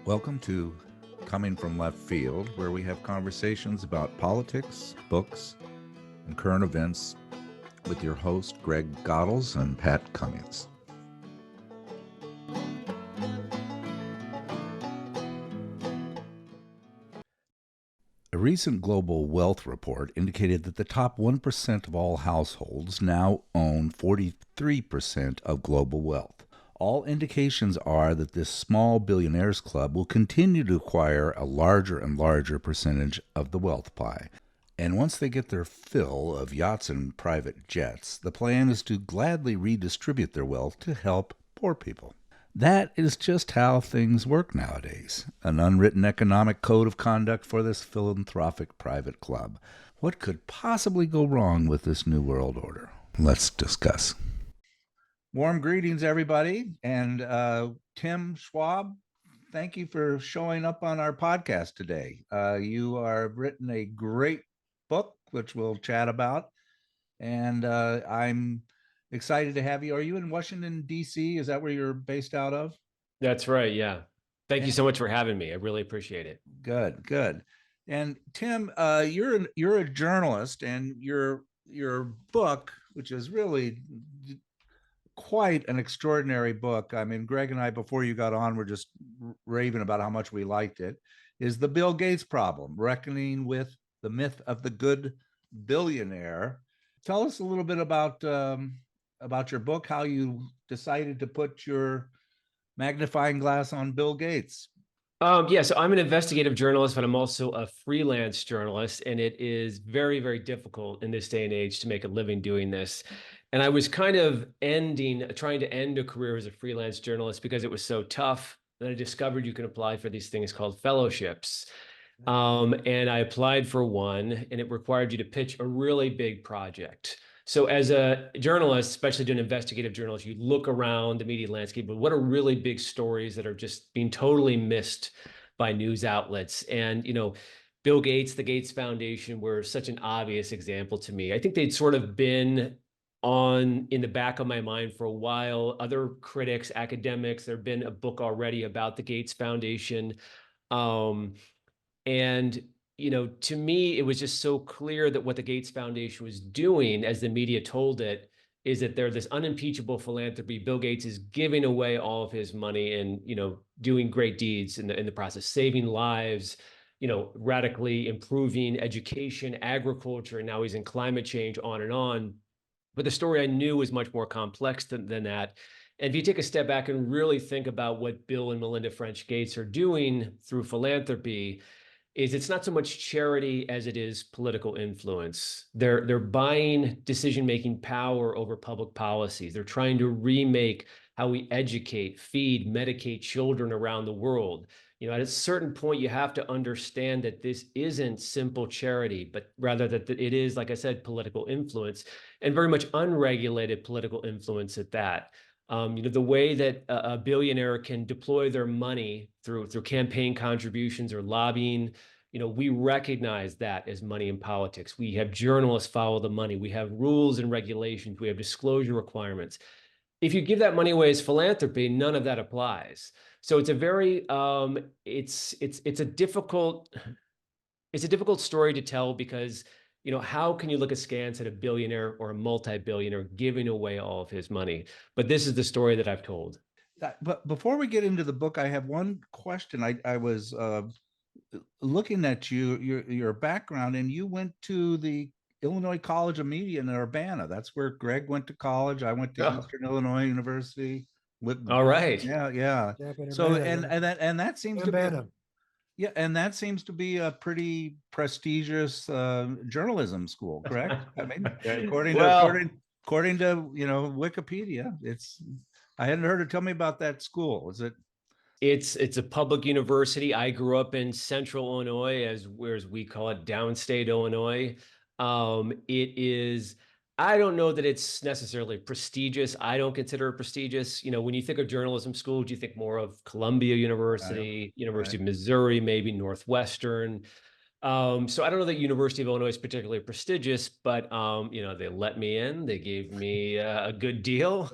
Welcome to Coming from Left Field, where we have conversations about politics, books, and current events with your host, Greg Goddles and Pat Cummings. A recent global wealth report indicated that the top 1% of all households now own 43% of global wealth. All indications are that this small billionaires club will continue to acquire a larger and larger percentage of the wealth pie. And once they get their fill of yachts and private jets, the plan is to gladly redistribute their wealth to help poor people. That is just how things work nowadays. An unwritten economic code of conduct for this philanthropic private club. What could possibly go wrong with this new world order? Let's discuss. Warm greetings, everybody. And Tim Schwab, thank you for showing up on our podcast today. You have written a great book, which we'll chat about. And I'm excited to have you. Are you in Washington, D.C.? Is that where you're based out of? That's right. Yeah. Thank you so much for having me. I really appreciate it. Good. And Tim, you're a journalist, and your book, which is really quite an extraordinary book. I mean, Greg and I, before you got on, were just raving about how much we liked it, is The Bill Gates Problem, Reckoning with the Myth of the Good Billionaire. Tell us a little bit about your book, how you decided to put your magnifying glass on Bill Gates. So I'm an investigative journalist, but I'm also a freelance journalist, and it is very, very difficult in this day and age to make a living doing this. And I was kind of trying to end a career as a freelance journalist because it was so tough. And I discovered you can apply for these things called fellowships. And I applied for one, and it required you to pitch a really big project. So as a journalist, especially doing investigative journalism, you look around the media landscape, but what are really big stories that are just being totally missed by news outlets? And, Bill Gates, the Gates Foundation were such an obvious example to me. I think they'd sort of been in the back of my mind for a while. Other critics, academics, there'd been a book already about the Gates Foundation. And to me, it was just so clear that what the Gates Foundation was doing, as the media told it, is that they're this unimpeachable philanthropy. Bill Gates is giving away all of his money and, doing great deeds in the process, saving lives, radically improving education, agriculture, and now he's in climate change, on and on. But the story I knew was much more complex than that. And if you take a step back and really think about what Bill and Melinda French Gates are doing through philanthropy, it's not so much charity as it is political influence. They're buying decision-making power over public policies. They're trying to remake how we educate, feed, medicate children around the world. At a certain point, you have to understand that this isn't simple charity, but rather that it is, like I said, political influence, and very much unregulated political influence at that. The way that a billionaire can deploy their money through campaign contributions or lobbying, we recognize that as money in politics. We have journalists follow the money. We have rules and regulations. We have disclosure requirements. If you give that money away as philanthropy, none of that applies. So it's a very it's a difficult story to tell because how can you look askance at a billionaire or a multi-billionaire giving away all of his money? But this is the story that I've told. But before we get into the book, I have one question. I was looking at your background, and you went to the Illinois College of Media in Urbana. That's where Greg went to college. I went to Eastern Illinois University. All right. Yeah. So that seems to be and that seems to be a pretty prestigious journalism school, correct? I mean, according to Wikipedia, I hadn't heard it. Tell me about that school. Is it? It's a public university. I grew up in central Illinois, as we call it, downstate Illinois. It is, I don't know that it's necessarily prestigious. I don't consider it prestigious. When you think of journalism school, do you think more of Columbia University, University of Missouri, maybe Northwestern? So I don't know that University of Illinois is particularly prestigious, but they let me in. They gave me a good deal.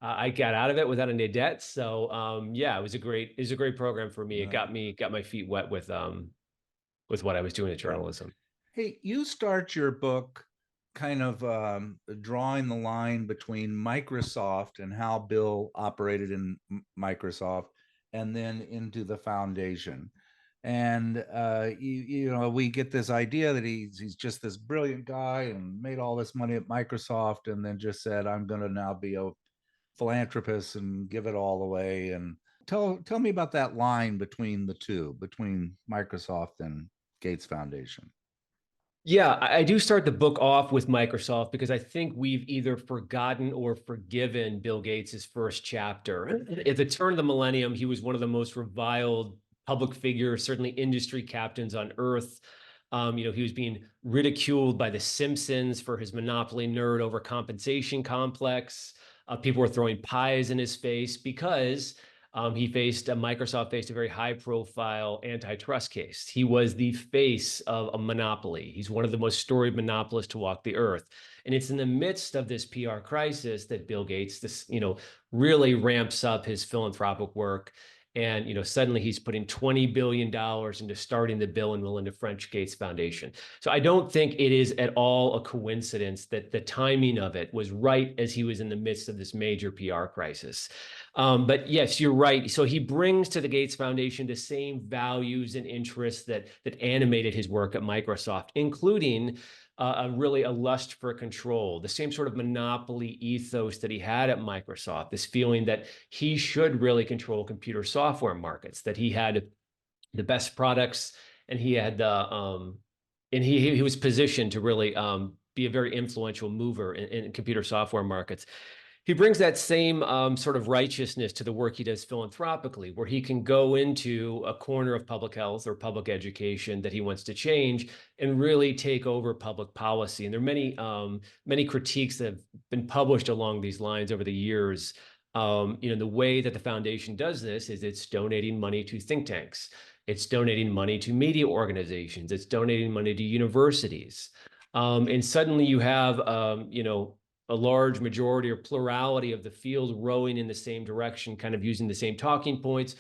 I got out of it without any debt. So yeah, it was a great program for me. It Right. got my feet wet with what I was doing at Right. journalism. Hey, you start your book kind of drawing the line between Microsoft and how Bill operated in Microsoft, and then into the foundation. And you know, we get this idea that he's just this brilliant guy and made all this money at Microsoft, and then just said, "I'm going to now be a philanthropist and give it all away." And tell me about that line between the two, between Microsoft and Gates Foundation. Yeah, I do start the book off with Microsoft because I think we've either forgotten or forgiven Bill Gates' first chapter. At the turn of the millennium, he was one of the most reviled public figures, certainly industry captains on earth. He was being ridiculed by The Simpsons for his monopoly nerd overcompensation complex. People were throwing pies in his face because Microsoft faced a very high profile antitrust case. He was the face of a monopoly. He's one of the most storied monopolists to walk the earth. And it's in the midst of this PR crisis that Bill Gates, really ramps up his philanthropic work. And suddenly he's putting $20 billion into starting the Bill and Melinda French Gates Foundation. So I don't think it is at all a coincidence that the timing of it was right as he was in the midst of this major PR crisis. But yes, you're right. So he brings to the Gates Foundation the same values and interests that animated his work at Microsoft, including a lust for control, the same sort of monopoly ethos that he had at Microsoft, this feeling that he should really control computer software markets, that he had the best products and he had the and he was positioned to really be a very influential mover in computer software markets. He brings that same sort of righteousness to the work he does philanthropically, where he can go into a corner of public health or public education that he wants to change and really take over public policy. And there are many critiques that have been published along these lines over the years. The way that the foundation does this is it's donating money to think tanks, it's donating money to media organizations, it's donating money to universities. And suddenly you have, a large majority or plurality of the field rowing in the same direction, kind of using the same talking points,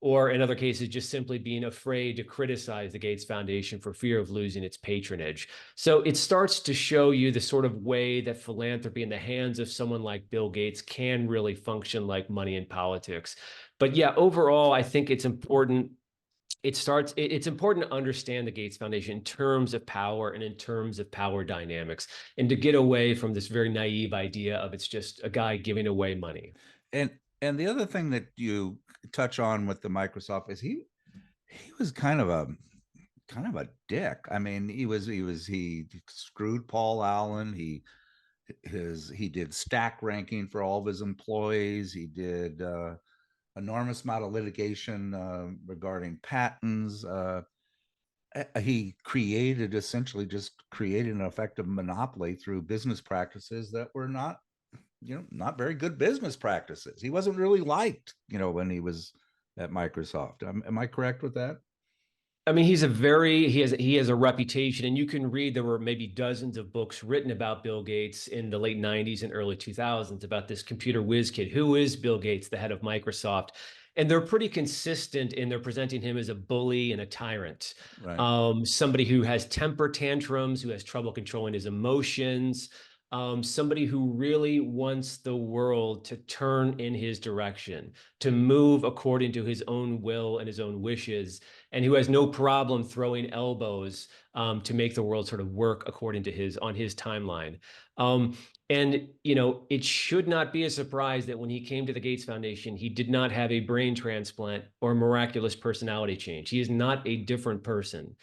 or in other cases, just simply being afraid to criticize the Gates Foundation for fear of losing its patronage. So it starts to show you the sort of way that philanthropy in the hands of someone like Bill Gates can really function like money in politics. But yeah, overall, I think it's important to understand the Gates Foundation in terms of power and in terms of power dynamics, and to get away from this very naive idea of it's just a guy giving away money. And the other thing that you touch on with the Microsoft is he was kind of a dick. I mean, he screwed Paul Allen. He did stack ranking for all of his employees. He did enormous amount of litigation regarding patents. He created essentially just created an effective monopoly through business practices that were not, not very good business practices. He wasn't really liked, when he was at Microsoft. Am I correct with that? I mean, he has a reputation, and you can read there were maybe dozens of books written about Bill Gates in the late 90s and early 2000s about this computer whiz kid. Who is Bill Gates, the head of Microsoft? And they're pretty consistent in their presenting him as a bully and a tyrant, Right. somebody who has temper tantrums, who has trouble controlling his emotions, somebody who really wants the world to turn in his direction, to move according to his own will and his own wishes, and who has no problem throwing elbows to make the world sort of work according to his timeline. And it should not be a surprise that when he came to the Gates Foundation, he did not have a brain transplant or a miraculous personality change. He is not a different person.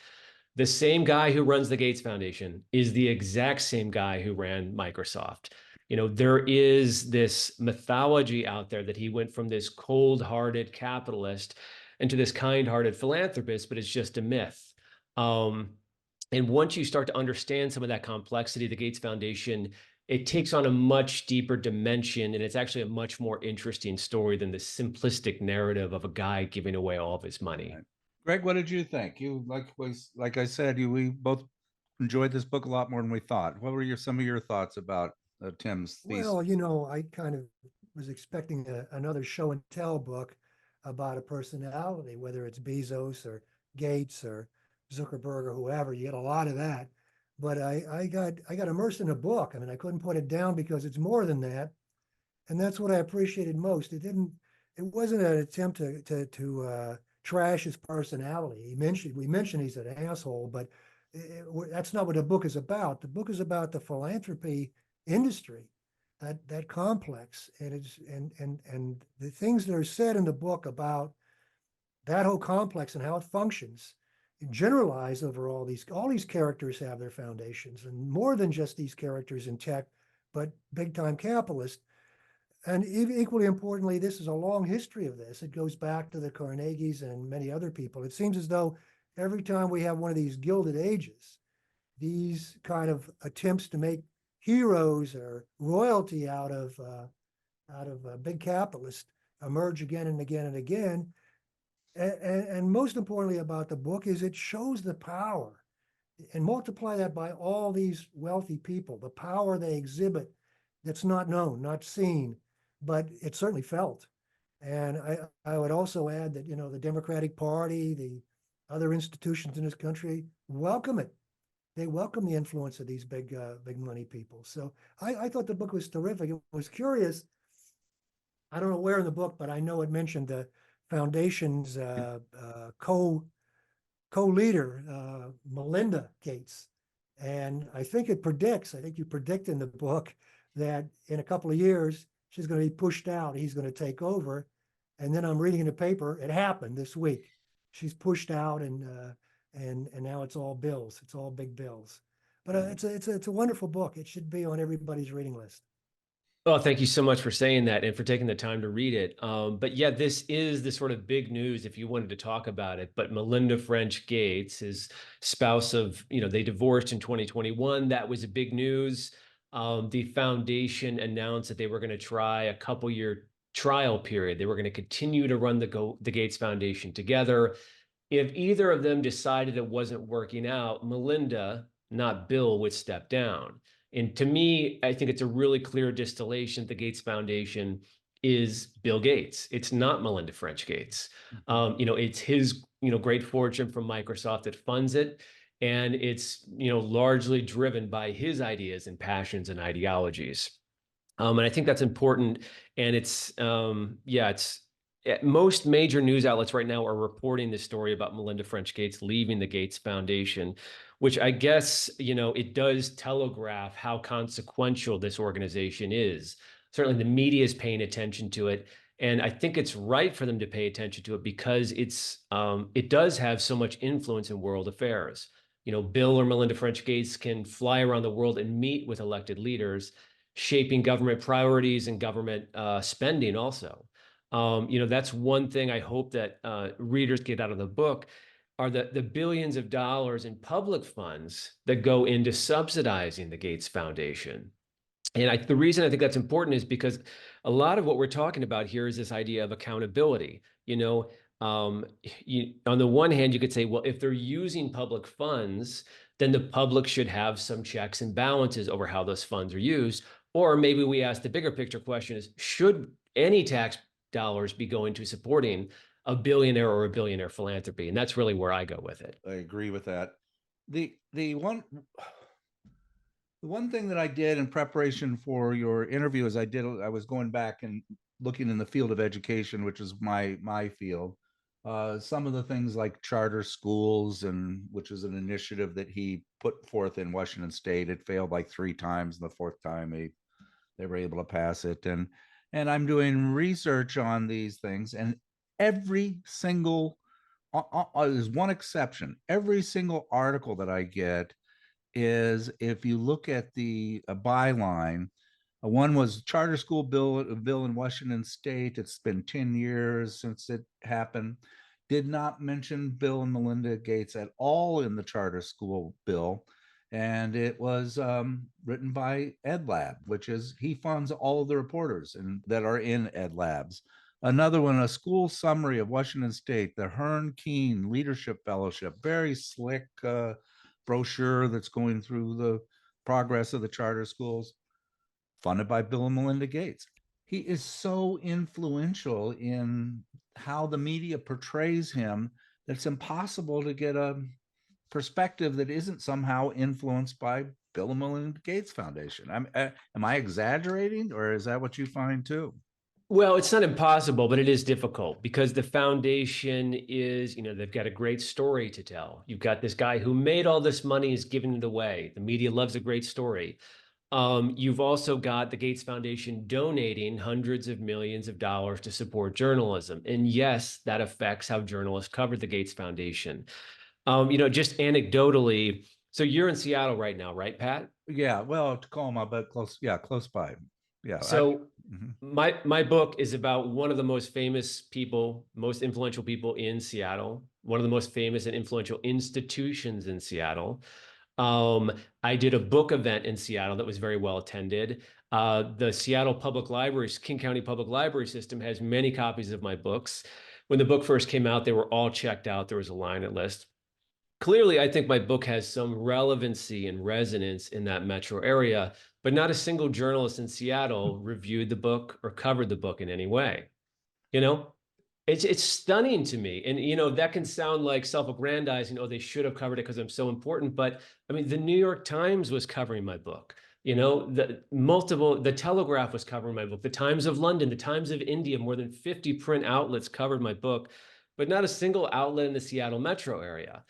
The same guy who runs the Gates Foundation is the exact same guy who ran Microsoft. There is this mythology out there that he went from this cold-hearted capitalist into this kind-hearted philanthropist, but it's just a myth. And once you start to understand some of that complexity, the Gates Foundation, it takes on a much deeper dimension, and it's actually a much more interesting story than the simplistic narrative of a guy giving away all of his money. Right. Greg, what did you think? Like I said, we both enjoyed this book a lot more than we thought. What were some of your thoughts about Tim's thesis? Well, I kind of was expecting another show and tell book about a personality, whether it's Bezos or Gates or Zuckerberg or whoever. You get a lot of that. But I got immersed in a book. I mean, I couldn't put it down because it's more than that. And that's what I appreciated most. It wasn't an attempt to trash his personality. We mentioned he's an asshole, but that's not what the book is about. The book is about the philanthropy industry, that complex, and the things that are said in the book about that whole complex and how it functions. Generalize over all these characters have their foundations, and more than just these characters in tech, but big time capitalists. And equally importantly, this is a long history of this. It goes back to the Carnegies and many other people. It seems as though every time we have one of these gilded ages, these kind of attempts to make heroes or royalty out of big capitalists emerge again and again and again. And most importantly about the book is it shows the power, and multiply that by all these wealthy people, the power they exhibit that's not known, not seen, but it's certainly felt. And I would also add that, the Democratic Party, the other institutions in this country welcome it. They welcome the influence of these big money people. So I thought the book was terrific. It was curious. I don't know where in the book, but I know it mentioned the foundation's co-leader, Melinda Gates. And I think you predict in the book that in a couple of years, she's going to be pushed out. He's going to take over. And then I'm reading in the paper, it happened this week. She's pushed out, and now it's all bills. It's all big bills. But it's a wonderful book. It should be on everybody's reading list. Well, thank you so much for saying that and for taking the time to read it. But yeah, this is the sort of big news if you wanted to talk about it. But Melinda French Gates, his spouse they divorced in 2021. That was a big news. The foundation announced that they were going to try a couple-year trial period. They were going to continue to run the Gates Foundation together. If either of them decided it wasn't working out, Melinda, not Bill, would step down. And to me, I think it's a really clear distillation. The Gates Foundation is Bill Gates. It's not Melinda French Gates. It's his, great fortune from Microsoft that funds it. And it's, largely driven by his ideas and passions and ideologies. And I think that's important. And most major news outlets right now are reporting the story about Melinda French Gates leaving the Gates Foundation, which I guess, it does telegraph how consequential this organization is. Certainly the media is paying attention to it. And I think it's right for them to pay attention to it because it does have so much influence in world affairs. Bill or Melinda French Gates can fly around the world and meet with elected leaders, shaping government priorities and government spending also. That's one thing I hope that readers get out of the book are the billions of dollars in public funds that go into subsidizing the Gates Foundation. And the reason I think that's important is because a lot of what we're talking about here is this idea of accountability. On the one hand, you could say, well, if they're using public funds, then the public should have some checks and balances over how those funds are used. Or maybe we ask the bigger picture question is, should any tax dollars be going to supporting a billionaire or a billionaire philanthropy? And that's really where I go with it. I agree with that. The one thing that I did in preparation for your interview is I was going back and looking in the field of education, which is my field. Some of the things like charter schools, and which is an initiative that he put forth in Washington State. It failed like 3 times, and the fourth time they were able to pass it. And I'm doing research on these things, and every single there's one exception. Every single article that I get is, if you look at the byline, one was charter school bill in Washington State. It's been 10 years since it happened. Did not mention Bill and Melinda Gates at all in the charter school bill. And it was written by Ed Lab, which is, he funds all of the reporters that are in Ed Labs. Another one, a school summary of Washington State, the Hearn Keene Leadership Fellowship, very slick brochure that's going through the progress of the charter schools, funded by Bill and Melinda Gates. He is so influential in how the media portrays him that it's impossible to get a perspective that isn't somehow influenced by Bill and Melinda Gates Foundation. Am I exaggerating, or is that what you find too? Well, it's not impossible, but it is difficult because the foundation is, they've got a great story to tell. You've got this guy who made all this money, is giving it away. The media loves a great story. You've also got the Gates Foundation donating hundreds of millions of dollars to support journalism. And yes, that affects how journalists cover the Gates Foundation. Just anecdotally, so you're in Seattle right now, right, Pat? Yeah, well, Tacoma, but close. Yeah, close by. Yeah, So mhm. my book is about one of the most famous people, most influential people in Seattle, one of the most famous and influential institutions in Seattle. Um, I did a book event in Seattle that was very well attended. The Seattle Public Libraries, King County Public Library System has many copies of my books. When the book first came out, they were all checked out. There was a line at list. Clearly, I think my book has some relevancy and resonance in that metro area, but not a single journalist in Seattle reviewed the book or covered the book in any way. You know, it's stunning to me. And that can sound like self-aggrandizing, oh, they should have covered it because I'm so important. But I mean, the New York Times was covering my book. The Telegraph was covering my book. The Times of London, the Times of India, more than 50 print outlets covered my book, but not a single outlet in the Seattle metro area.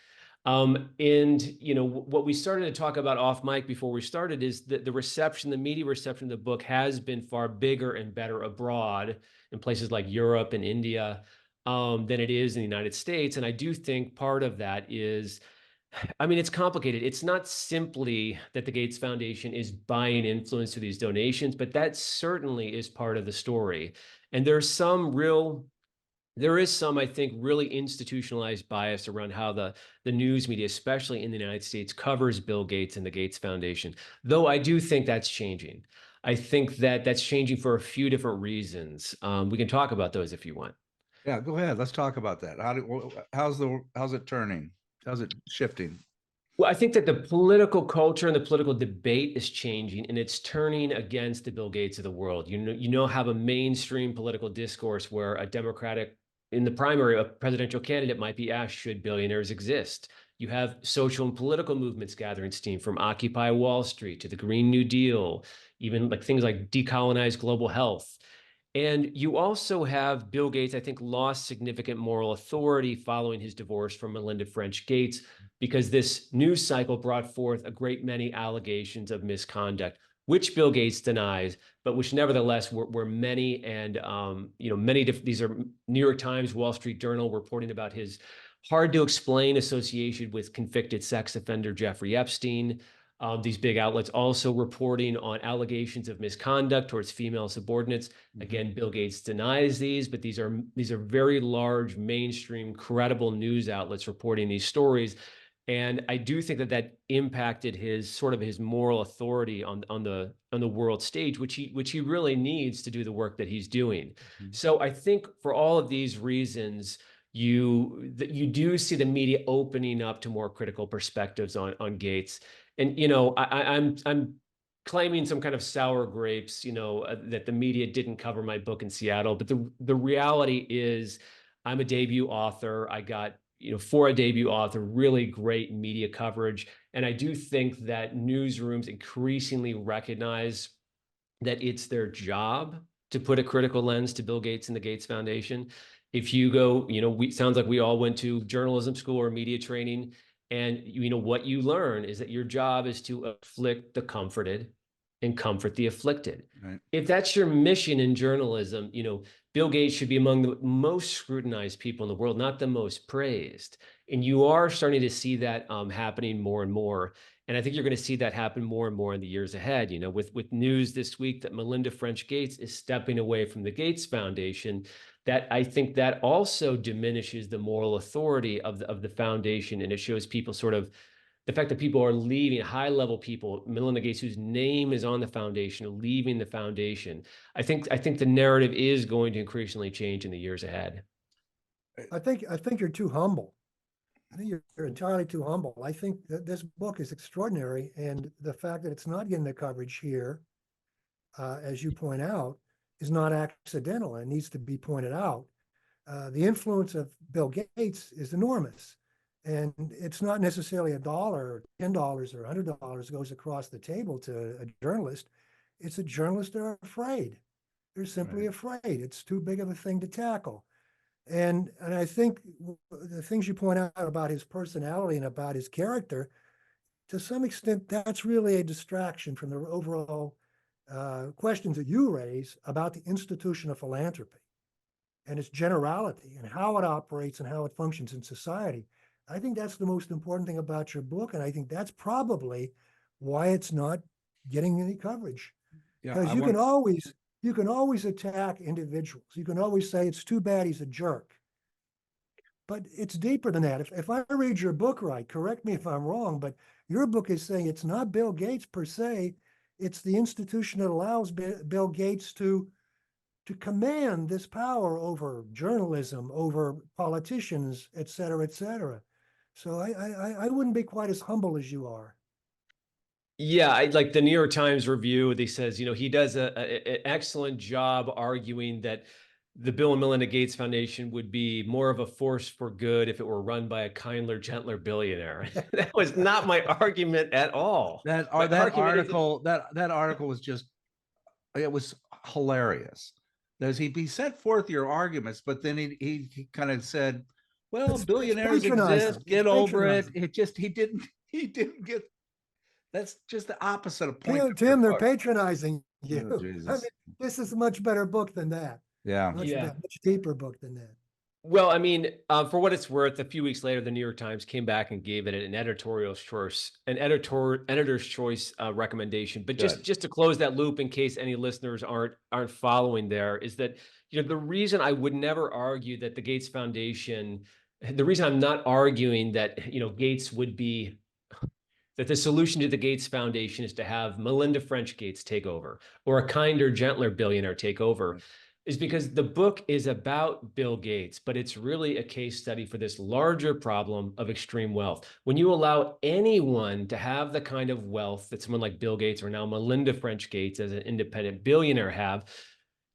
And what we started to talk about off mic before we started is that the media reception of the book has been far bigger and better abroad in places like Europe and India than it is in the United States. And I do think part of that is, I mean, it's complicated. It's not simply that the Gates Foundation is buying influence through these donations, but that certainly is part of the story. And there is some, I think, really institutionalized bias around how the news media, especially in the United States, covers Bill Gates and the Gates Foundation, though I do think that's changing. I think that that's changing for a few different reasons. We can talk about those if you want. Yeah, go ahead. Let's talk about that. How's it turning? How's it shifting? Well, I think that the political culture and the political debate is changing, and it's turning against the Bill Gates of the world. Have a mainstream political discourse where in the primary, a presidential candidate might be asked, should billionaires exist? You have social and political movements gathering steam, from Occupy Wall Street to the Green New Deal, even like things like decolonize global health. And you also have Bill Gates, I think, lost significant moral authority following his divorce from Melinda French Gates, because this news cycle brought forth a great many allegations of misconduct, which Bill Gates denies, but which nevertheless were many. And these are New York Times, Wall Street Journal reporting about his hard to explain association with convicted sex offender Jeffrey Epstein. These big outlets also reporting on allegations of misconduct towards female subordinates. Again, Bill Gates denies these, but these are very large, mainstream, credible news outlets reporting these stories. And I do think that impacted his moral authority on the world stage, which he really needs to do the work that he's doing. So I think for all of these reasons, you do see the media opening up to more critical perspectives on Gates. And I'm claiming some kind of sour grapes, that the media didn't cover my book in Seattle. But the reality is, I'm a debut author. I got, for a debut author, really great media coverage. And I do think that newsrooms increasingly recognize that it's their job to put a critical lens to Bill Gates and the Gates Foundation. If you go, sounds like we all went to journalism school or media training, and what you learn is that your job is to afflict the comforted and comfort the afflicted. Right. If that's your mission in journalism, Bill Gates should be among the most scrutinized people in the world, not the most praised. And you are starting to see that happening more and more. And I think you're going to see that happen more and more in the years ahead. With news this week that Melinda French Gates is stepping away from the Gates Foundation, that I think that also diminishes the moral authority of the foundation, and it shows people the fact that people are leaving, high-level people, Melinda Gates, whose name is on the foundation, are leaving the foundation. I think the narrative is going to increasingly change in the years ahead. I think you're too humble. I think you're entirely too humble. I think that this book is extraordinary, and the fact that it's not getting the coverage here, as you point out, is not accidental and needs to be pointed out. The influence of Bill Gates is enormous. And it's not necessarily $1 or $10 or $100 goes across the table to a journalist. It's a journalist that are afraid. They're simply afraid. It's too big of a thing to tackle. And I think the things you point out about his personality and about his character, to some extent, that's really a distraction from the overall questions that you raise about the institution of philanthropy and its generality and how it operates and how it functions in society. I think that's the most important thing about your book, and I think that's probably why it's not getting any coverage. Because you can always attack individuals. You can always say it's too bad he's a jerk. But it's deeper than that. If I read your book right, correct me if I'm wrong, but your book is saying it's not Bill Gates per se, it's the institution that allows Bill Gates to command this power over journalism, over politicians, et cetera, et cetera. So I wouldn't be quite as humble as you are. Yeah, I like the New York Times review. They says, he does an excellent job arguing that the Bill and Melinda Gates Foundation would be more of a force for good if it were run by a kinder, gentler billionaire. That was not my argument at all. That My that argument is article that article was just, it was hilarious. He set forth your arguments, but then he kind of said, well, It's billionaires patronizing. exist, get It's over it. patronizing. It just he didn't get. That's just the opposite of point of your Tim, they're book. patronizing Oh, you. I Jesus. mean, this is a much better book than that. Yeah. Much Yeah. better, much deeper book than that. Well, I mean, for what it's worth, a few weeks later, the New York Times came back and gave it an editorial choice, editor's choice recommendation. But Good. just to close that loop, in case any listeners aren't following, there is that the reason I would never argue that the Gates Foundation, the reason I'm not arguing that Gates would be, that the solution to the Gates Foundation is to have Melinda French Gates take over or a kinder, gentler billionaire take over, is because the book is about Bill Gates, but it's really a case study for this larger problem of extreme wealth. When you allow anyone to have the kind of wealth that someone like Bill Gates or now Melinda French Gates as an independent billionaire have,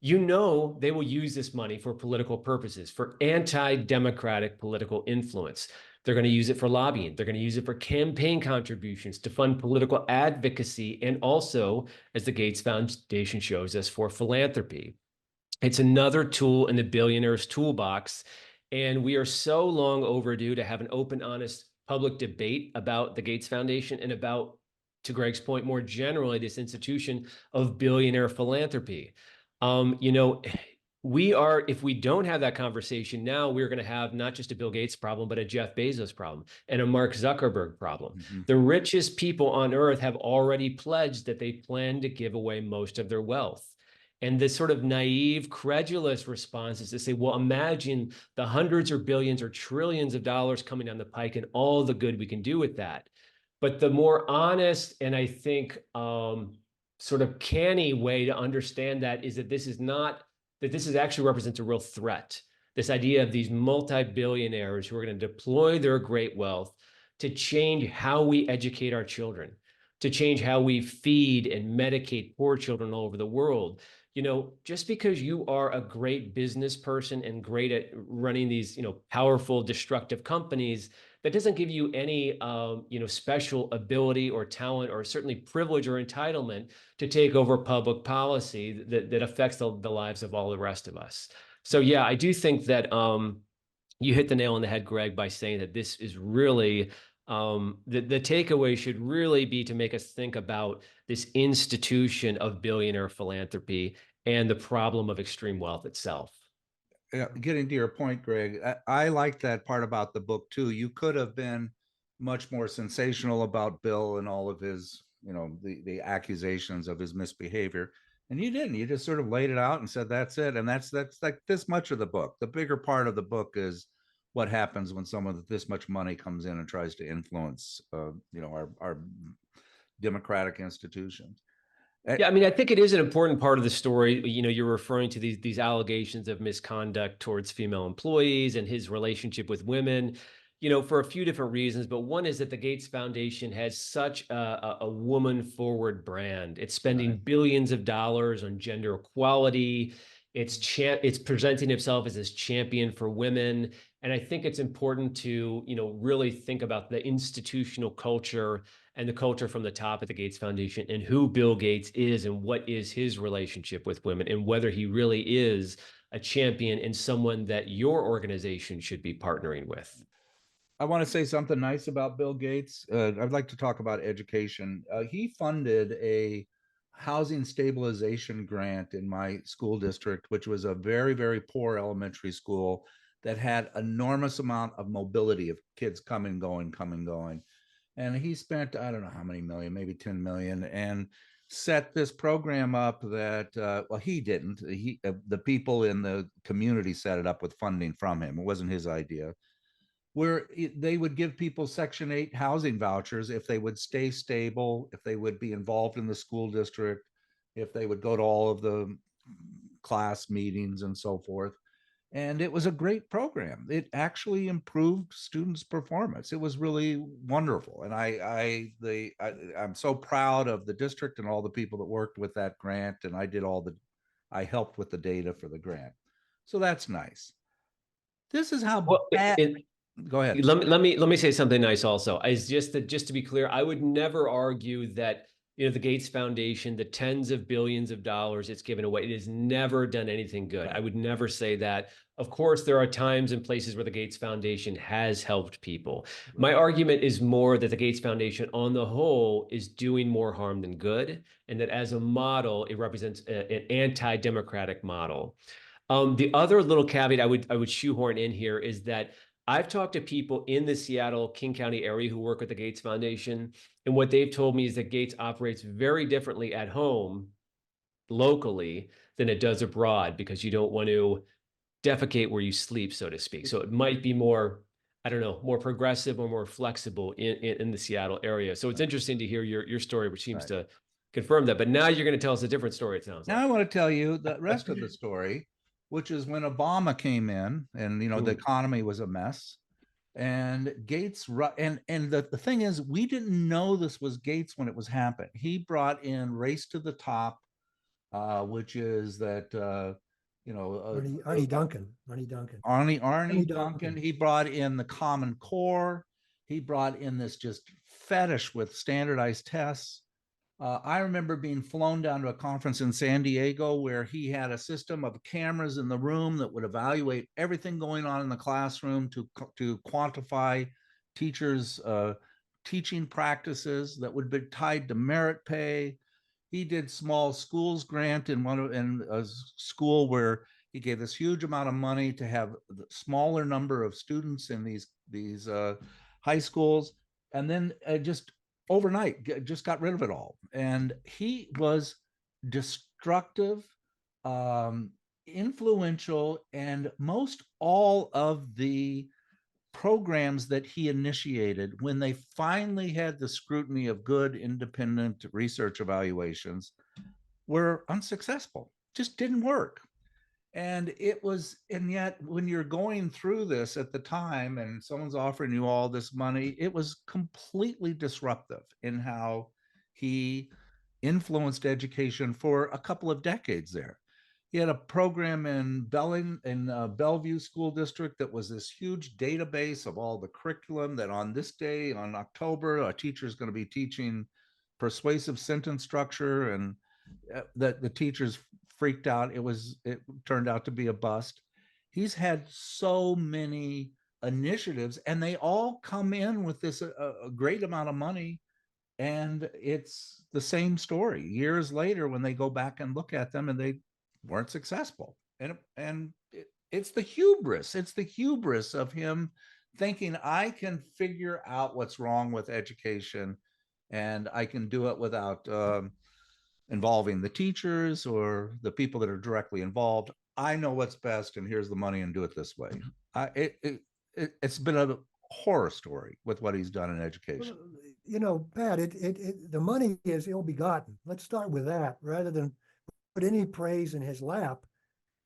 they will use this money for political purposes, for anti-democratic political influence. They're going to use it for lobbying. They're going to use it for campaign contributions, to fund political advocacy, and also, as the Gates Foundation shows us, for philanthropy. It's another tool in the billionaire's toolbox. And we are so long overdue to have an open, honest public debate about the Gates Foundation and about, to Greg's point, more generally, this institution of billionaire philanthropy. If we don't have that conversation now, we're going to have not just a Bill Gates problem, but a Jeff Bezos problem and a Mark Zuckerberg problem. Mm-hmm. The richest people on earth have already pledged that they plan to give away most of their wealth. And this sort of naive, credulous response is to say, well, imagine the hundreds or billions or trillions of dollars coming down the pike and all the good we can do with that. But the more honest and I think sort of canny way to understand that is that this actually represents a real threat. This idea of these multi-billionaires who are going to deploy their great wealth to change how we educate our children, to change how we feed and medicate poor children all over the world. Just because you are a great business person and great at running these, powerful, destructive companies, that doesn't give you any, special ability or talent or certainly privilege or entitlement to take over public policy that affects the lives of all the rest of us. So, yeah, I do think that you hit the nail on the head, Greg, by saying that this is really the takeaway should really be to make us think about this institution of billionaire philanthropy and the problem of extreme wealth itself. Yeah, getting to your point, Greg, I like that part about the book too. You could have been much more sensational about Bill and all of his, the accusations of his misbehavior, and you didn't. You just sort of laid it out and said that's it, and that's like this much of the book. The bigger part of the book is what happens when someone with this much money comes in and tries to influence, our democratic institutions. Yeah, I mean, I think it is an important part of the story. You're referring to these allegations of misconduct towards female employees and his relationship with women. for a few different reasons, but one is that the Gates Foundation has such a woman forward brand. It's spending Right. billions of dollars on gender equality. It's presenting itself as this champion for women. And I think it's important to, really think about the institutional culture and the culture from the top at the Gates Foundation and who Bill Gates is and what is his relationship with women and whether he really is a champion and someone that your organization should be partnering with. I want to say something nice about Bill Gates. I'd like to talk about education. He funded a housing stabilization grant in my school district, which was a very, very poor elementary school that had enormous amount of mobility of kids coming, going. And he spent, I don't know how many million, maybe 10 million, and set this program up that, well, he didn't. The people in the community set it up with funding from him. It wasn't his idea, where they would give people Section 8 housing vouchers if they would stay stable, if they would be involved in the school district, if they would go to all of the class meetings and so forth. And it was a great program. It actually improved students' performance. It was really wonderful. And I'm so proud of the district and all the people that worked with that grant. And I helped with the data for the grant. So that's nice. This is how Well, bad. Go ahead. let me say something nice also. Is just to be clear, I would never argue that the Gates Foundation, the tens of billions of dollars it's given away, it has never done anything good. Right. I would never say that. Of course, there are times and places where the Gates Foundation has helped people. My argument is more that the Gates Foundation, on the whole, is doing more harm than good, and that as a model, it represents an anti-democratic model. The other little caveat I would shoehorn in here is that I've talked to people in the Seattle King County area who work with the Gates Foundation, and what they've told me is that Gates operates very differently at home locally than it does abroad because you don't want to defecate where you sleep, so to speak. So it might be more, I don't know, more progressive or more flexible in the Seattle area. So it's interesting to hear your story, which seems Right. to confirm that. But now you're going to tell us a different story, it sounds Now I like. want to tell you the rest of the story, which is when Obama came in and the Mm. economy was a mess. And Gates and the thing is, we didn't know this was Gates when it was happening. He brought in Race to the Top, which is that Arnie Duncan. Arnie Duncan. Arnie Arnie Duncan. Duncan. He brought in the Common Core. He brought in this just fetish with standardized tests. I remember being flown down to a conference in San Diego where he had a system of cameras in the room that would evaluate everything going on in the classroom to quantify teachers' teaching practices that would be tied to merit pay. He did small schools grant in a school where he gave this huge amount of money to have the smaller number of students in these high schools, and then just overnight just got rid of it all. And he was destructive, influential, and most all of the programs that he initiated, when they finally had the scrutiny of good independent research evaluations, were unsuccessful, just didn't work. And yet when you're going through this at the time and someone's offering you all this money, it was completely disruptive in how he influenced education for a couple of decades there. He had a program in Bellevue School District that was this huge database of all the curriculum that on this day, on October, a teacher is going to be teaching persuasive sentence structure, and that the teachers freaked out. It turned out to be a bust. He's had so many initiatives, and they all come in with this a great amount of money, and it's the same story years later when they go back and look at them, and they weren't successful. It's the hubris. It's the hubris of him thinking I can figure out what's wrong with education, and I can do it without involving the teachers or the people that are directly involved. I know what's best, and here's the money, and do it this way. It's been a horror story with what he's done in education. Pat, the money is ill-begotten. Let's start with that. Rather than put any praise in his lap,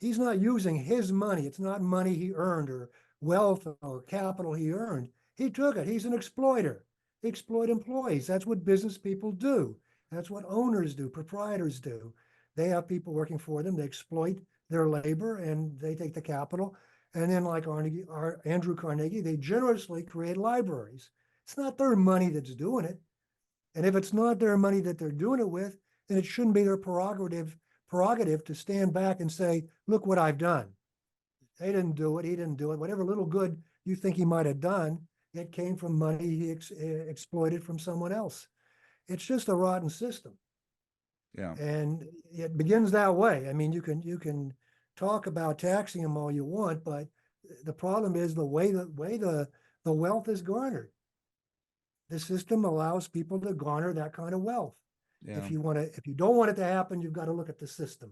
he's not using his money. It's not money he earned or wealth or capital he earned. He took it. He's an exploiter. They exploit employees. That's what business people do. That's what owners do, proprietors do. They have people working for them. They exploit their labor and they take the capital. And then, like Andrew Carnegie, they generously create libraries. It's not their money that's doing it. And if it's not their money that they're doing it with, then it shouldn't be their prerogative to stand back and say, look what I've done. They didn't do it. He didn't do it. Whatever little good you think he might have done, it came from money he exploited from someone else. It's just a rotten system. Yeah. And it begins that way. I mean, you can talk about taxing them all you want, but the problem is the way the wealth is garnered. The system allows people to garner that kind of wealth. Yeah. If you don't want it to happen, you've got to look at the system.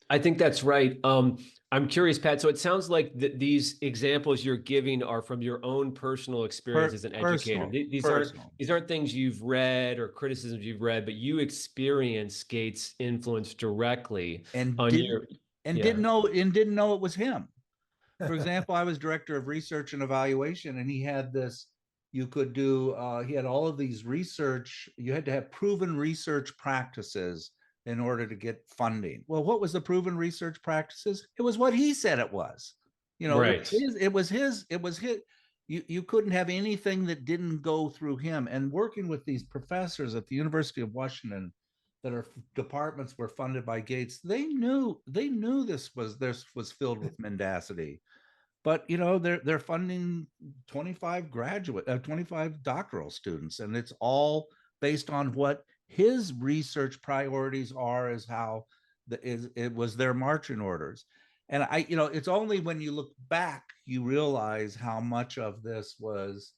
I think that's right. I'm curious, Pat. So it sounds like these examples you're giving are from your own personal experience as an educator. Personal. These aren't things you've read or criticisms you've read, but you experience Gates' influence directly and on didn't your. and Yeah. didn't know it was him. For example, I was director of research and evaluation, and he had this. You could do. He had all of these research. You had to have proven research practices in order to get funding. Well, what was the proven research practices? It was what he said it was. You know, Right. it was his. You couldn't have anything that didn't go through him. And working with these professors at the University of Washington that are departments were funded by Gates, they knew this was filled with mendacity. But you know, they're funding 25 doctoral students, and it's all based on what his research priorities are, as how it was their marching orders. And it's only when you look back you realize how much of this was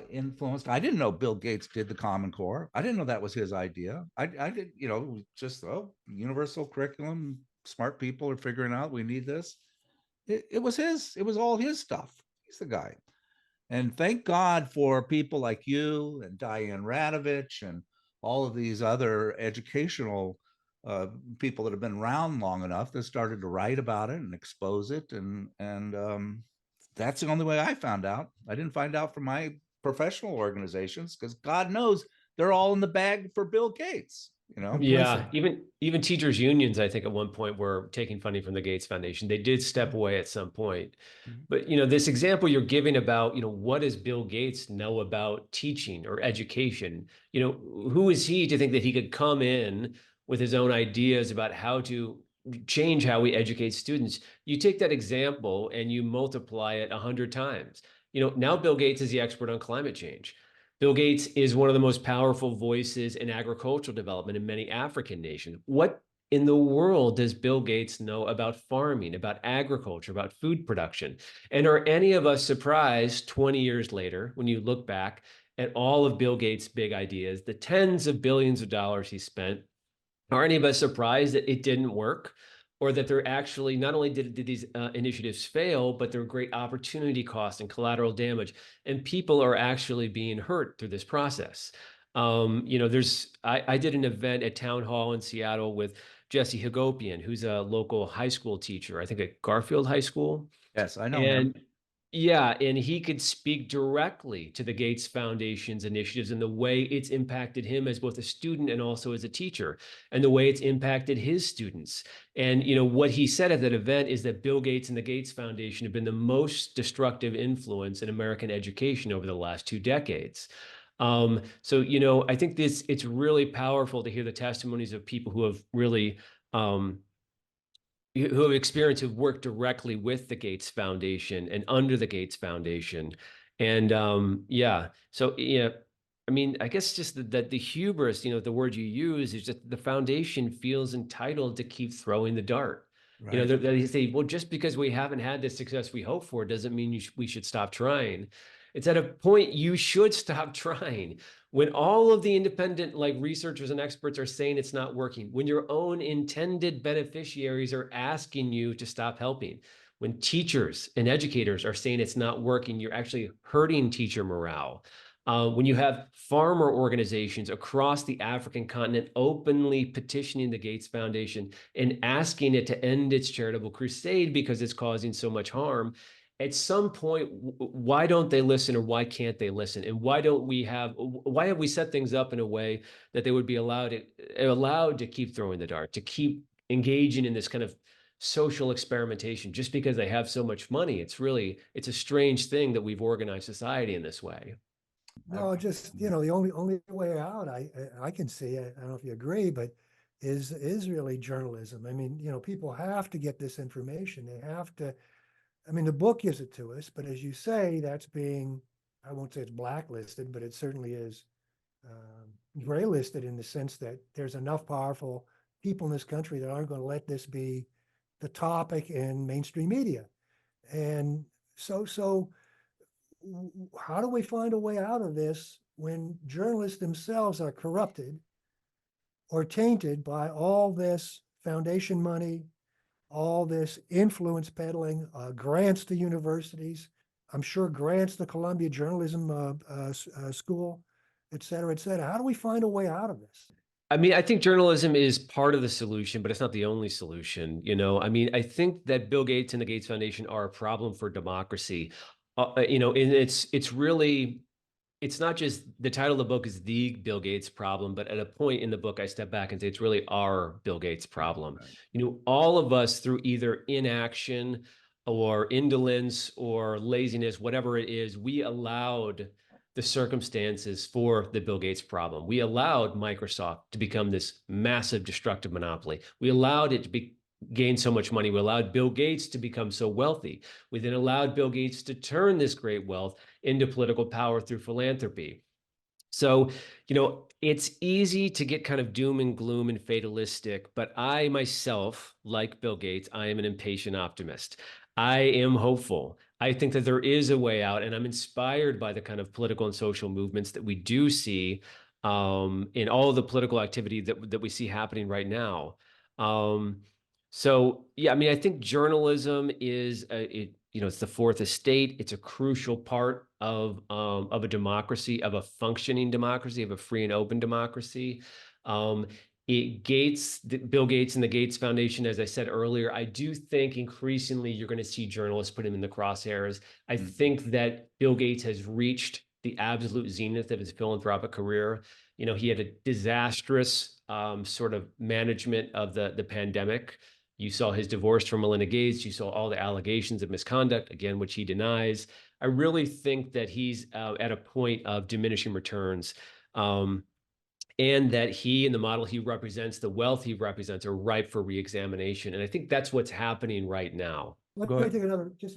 influenced. I didn't know Bill Gates did the Common Core. I didn't know that was his idea. I did, just universal curriculum. Smart people are figuring out we need this. It was his. It was all his stuff. He's the guy. And thank God for people like you and Diane Radovich and all of these other educational people that have been around long enough that started to write about it and expose it. And that's the only way I found out. I didn't find out from my professional organizations because God knows they're all in the bag for Bill Gates. Yeah, even teachers unions, I think at one point were taking funding from the Gates Foundation. They did step away at some point. But this example you're giving about, what does Bill Gates know about teaching or education? Who is he to think that he could come in with his own ideas about how to change how we educate students? You take that example and you multiply it 100 times. Now Bill Gates is the expert on climate change. Bill Gates is one of the most powerful voices in agricultural development in many African nations. What in the world does Bill Gates know about farming, about agriculture, about food production? And are any of us surprised 20 years later, when you look back at all of Bill Gates' big ideas, the tens of billions of dollars he spent, are any of us surprised that it didn't work? Or that they're actually, not only did these initiatives fail, but they're great opportunity cost and collateral damage, and people are actually being hurt through this process. I did an event at Town Hall in Seattle with Jesse Hagopian, who's a local high school teacher, I think at Garfield High School. Yes, I know him. And yeah, and he could speak directly to the Gates Foundation's initiatives and the way it's impacted him as both a student and also as a teacher, and the way it's impacted his students. And what he said at that event is that Bill Gates and the Gates Foundation have been the most destructive influence in American education over the last 2 decades. So I think it's really powerful to hear the testimonies of people who have really who have experience, who've worked directly with the Gates Foundation and under the Gates Foundation. And I mean, I guess just that the hubris, the word you use is just the foundation feels entitled to keep throwing the dart. Right. They say, well, just because we haven't had the success we hope for doesn't mean we should stop trying. It's at a point you should stop trying. When all of the independent researchers and experts are saying it's not working, when your own intended beneficiaries are asking you to stop helping, when teachers and educators are saying it's not working, you're actually hurting teacher morale. When you have farmer organizations across the African continent openly petitioning the Gates Foundation and asking it to end its charitable crusade because it's causing so much harm, at some point, why don't they listen, or why can't they listen? And why have we set things up in a way that they would be allowed to keep throwing the dart, to keep engaging in this kind of social experimentation just because they have so much money? It's a strange thing that we've organized society in this way. No, just, the only way out I can see, I don't know if you agree, but is really journalism. I mean, people have to get this information. They have to, I mean, the book gives it to us, but as you say, that's being, I won't say it's blacklisted, but it certainly is gray listed in the sense that there's enough powerful people in this country that aren't going to let this be the topic in mainstream media. And so how do we find a way out of this when journalists themselves are corrupted or tainted by all this foundation money, all this influence peddling, grants to universities, I'm sure grants to Columbia Journalism School, et cetera, et cetera. How do we find a way out of this? I mean, I think journalism is part of the solution, but it's not the only solution. I mean, I think that Bill Gates and the Gates Foundation are a problem for democracy. And it's not just, the title of the book is The Bill Gates Problem, but at a point in the book, I step back and say it's really our Bill Gates problem. Right. All of us, through either inaction or indolence or laziness, whatever it is, we allowed the circumstances for the Bill Gates problem. We allowed Microsoft to become this massive destructive monopoly. We allowed it to gain so much money. We allowed Bill Gates to become so wealthy. We then allowed Bill Gates to turn this great wealth into political power through philanthropy. So, it's easy to get kind of doom and gloom and fatalistic, but I myself, like Bill Gates, I am an impatient optimist. I am hopeful. I think that there is a way out, and I'm inspired by the kind of political and social movements that we do see in all of the political activity that we see happening right now. So yeah, I mean, I think journalism it's the fourth estate. It's a crucial part of a democracy, of a functioning democracy, of a free and open democracy. Bill Gates and the Gates Foundation, as I said earlier, I do think increasingly you're going to see journalists put him in the crosshairs. I think that Bill Gates has reached the absolute zenith of his philanthropic career. He had a disastrous sort of management of the pandemic. You saw his divorce from Melinda Gates. You saw all the allegations of misconduct, again, which he denies. I really think that he's at a point of diminishing returns, and that he and the model he represents, the wealth he represents, are ripe for reexamination. And I think that's what's happening right now. Let Go me ahead. take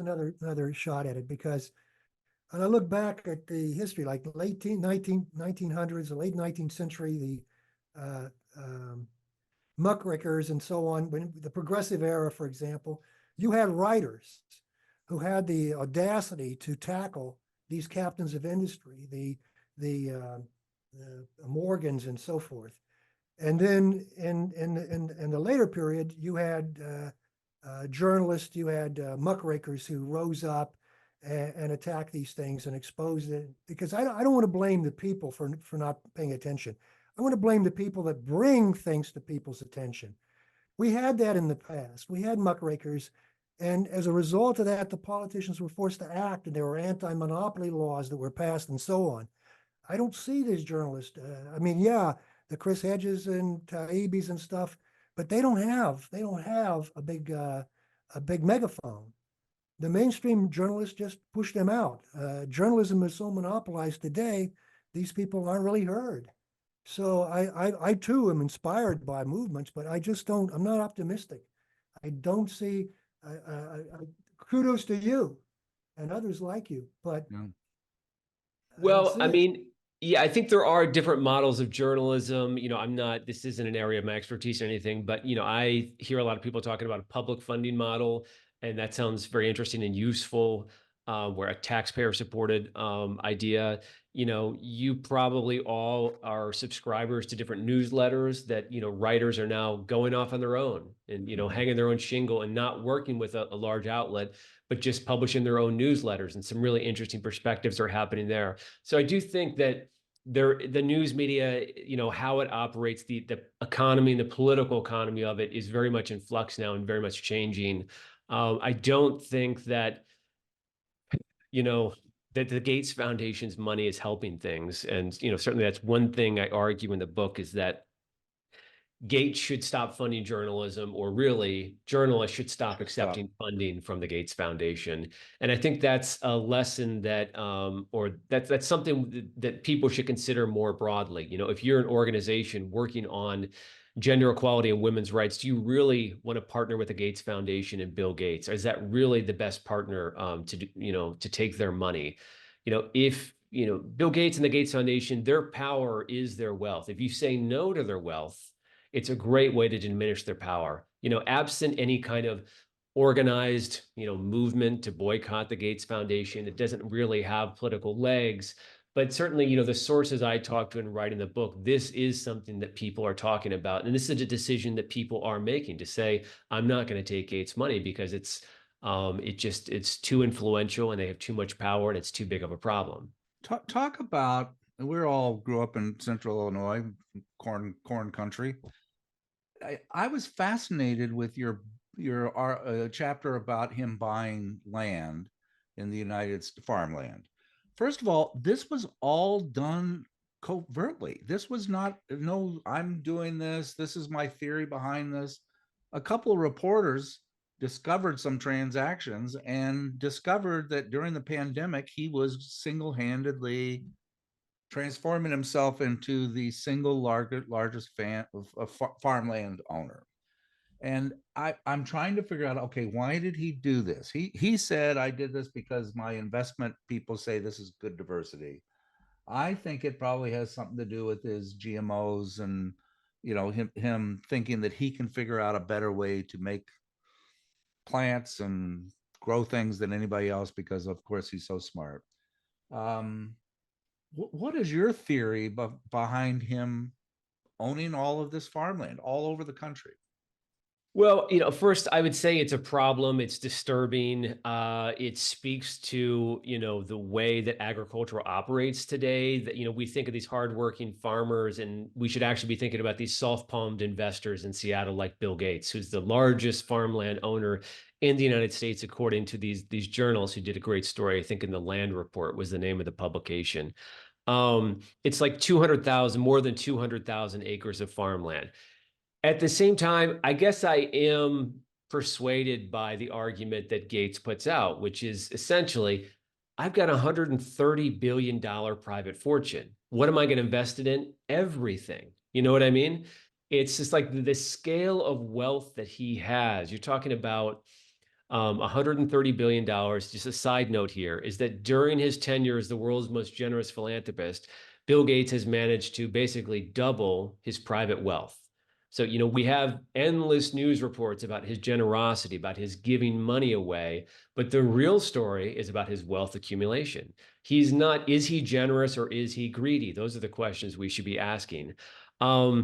another shot at it, because when I look back at the history, like the late 1900s, the late 19th century, the muckrakers and so on, when the progressive era, for example, you had writers who had the audacity to tackle these captains of industry, the Morgans and so forth. And then in the later period, you had journalists, you had muckrakers who rose up and attacked these things and exposed it. Because I don't want to blame the people for not paying attention. I want to blame the people that bring things to people's attention. We had that in the past. We had muckrakers. And as a result of that, the politicians were forced to act, and there were anti-monopoly laws that were passed and so on. I don't see these journalists. I mean, yeah, the Chris Hedges and Taibbi's and stuff, but they don't have a big megaphone. The mainstream journalists just push them out. Journalism is so monopolized today; these people aren't really heard. So I too am inspired by movements, but I just don't. I'm not optimistic. I don't see. Kudos to you and others like you, but Yeah. I don't Well, see I it. mean, yeah, I think there are different models of journalism. This isn't an area of my expertise or anything, but, I hear a lot of people talking about a public funding model, and that sounds very interesting and useful, where a taxpayer supported idea. You probably all are subscribers to different newsletters that, writers are now going off on their own and, hanging their own shingle and not working with a large outlet, but just publishing their own newsletters. And some really interesting perspectives are happening there. So I do think that the news media, how it operates, the economy and the political economy of it is very much in flux now and very much changing. I don't think that that the Gates Foundation's money is helping things. And, certainly that's one thing I argue in the book, is that Gates should stop funding journalism, or really journalists should stop Stop. accepting funding from the Gates Foundation. And I think that's a lesson that, or that's something that people should consider more broadly. If you're an organization working on gender equality and women's rights, do you really want to partner with the Gates Foundation and Bill Gates? Or is that really the best partner to take their money? If Bill Gates and the Gates Foundation, their power is their wealth. If you say no to their wealth, it's a great way to diminish their power. Absent any kind of organized, movement to boycott the Gates Foundation, it doesn't really have political legs. But certainly, the sources I talked to in writing the book, this is something that people are talking about. And this is a decision that people are making, to say, I'm not going to take Gates money because it's too influential and they have too much power and it's too big of a problem. Talk about, we all grew up in Central Illinois, corn country. I was fascinated with your chapter about him buying land in the United States, farmland. First of all, this was all done covertly. This was not, no, I'm doing this. This is my theory behind this. A couple of reporters discovered some transactions and discovered that during the pandemic, he was single-handedly transforming himself into the single largest farmland owner. And I'm trying to figure out, okay, why did he do this? He said, I did this because my investment people say this is good diversity. I think it probably has something to do with his GMOs and him thinking that he can figure out a better way to make plants and grow things than anybody else, because of course he's so smart. Um, what is your theory behind him owning all of this farmland all over the country? Well, first I would say it's a problem. It's disturbing. It speaks to, the way that agriculture operates today. That, we think of these hardworking farmers, and we should actually be thinking about these soft-palmed investors in Seattle, like Bill Gates, who's the largest farmland owner in the United States, according to these journals who did a great story. I think in the Land Report was the name of the publication. It's like 200,000, more than 200,000 acres of farmland. At the same time, I guess I am persuaded by the argument that Gates puts out, which is essentially, I've got a $130 billion private fortune. What am I going to invest it in? Everything. You know what I mean? It's just like the scale of wealth that he has. You're talking about $130 billion. Just a side note here is that during his tenure as the world's most generous philanthropist, Bill Gates has managed to basically double his private wealth. So, we have endless news reports about his generosity, about his giving money away, but the real story is about his wealth accumulation. Is he generous or is he greedy? Those are the questions we should be asking. I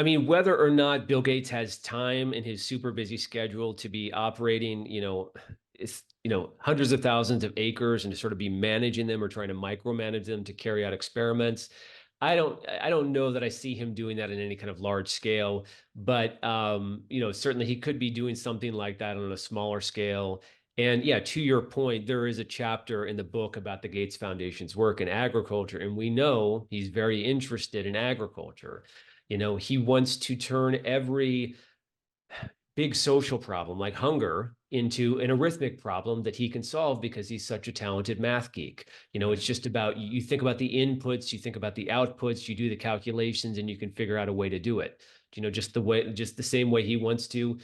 mean, whether or not Bill Gates has time in his super busy schedule to be operating, hundreds of thousands of acres and to sort of be managing them or trying to micromanage them to carry out experiments, I don't know that I see him doing that in any kind of large scale, but certainly he could be doing something like that on a smaller scale. And yeah, to your point, there is a chapter in the book about the Gates Foundation's work in agriculture, and we know he's very interested in agriculture. He wants to turn every big social problem like hunger into an arithmetic problem that he can solve because he's such a talented math geek. It's just about, you think about the inputs, you think about the outputs, you do the calculations, and you can figure out a way to do it. Just the same way he wants to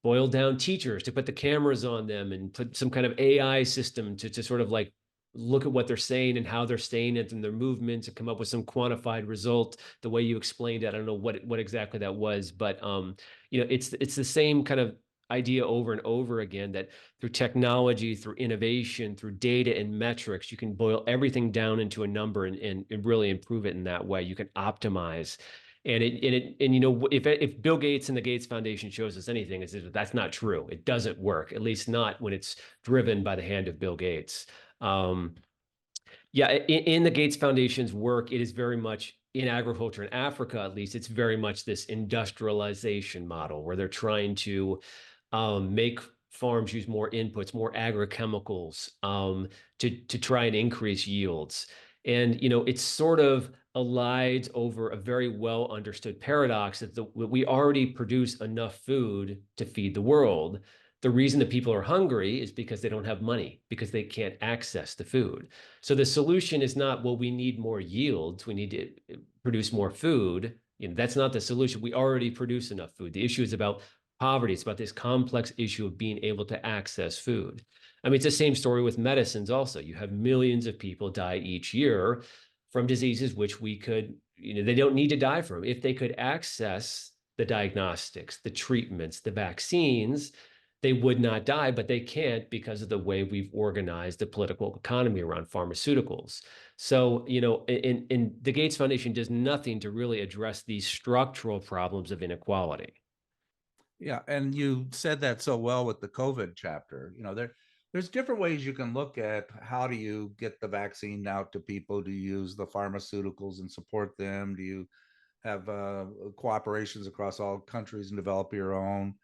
boil down teachers, to put the cameras on them and put some kind of AI system to sort of like look at what they're saying and how they're saying it and their movements and come up with some quantified result. The way you explained it, I don't know what exactly that was, but it's the same kind of idea over and over again, that through technology, through innovation, through data and metrics, you can boil everything down into a number and really improve it in that way. You can optimize. And if Bill Gates and the Gates Foundation shows us anything, is that that's not true. It doesn't work, at least not when it's driven by the hand of Bill Gates. Yeah, in the Gates Foundation's work, it is very much in agriculture in Africa, at least, it's very much this industrialization model where they're trying to make farms use more inputs, more agrochemicals, to try and increase yields. And, it's sort of elides over a very well understood paradox that we already produce enough food to feed the world. The reason that people are hungry is because they don't have money, because they can't access the food. So the solution is not, well, we need more yields, we need to produce more food. That's not the solution. We already produce enough food. The issue is about poverty. It's about this complex issue of being able to access food. I mean, it's the same story with medicines also. You have millions of people die each year from diseases which we could, they don't need to die from. If they could access the diagnostics, the treatments, the vaccines, they would not die, but they can't because of the way we've organized the political economy around pharmaceuticals. So, and the Gates Foundation does nothing to really address these structural problems of inequality. Yeah, and you said that so well with the COVID chapter. There's different ways you can look at how do you get the vaccine out to people. Do you use the pharmaceuticals and support them? Do you have cooperations across all countries and develop your own?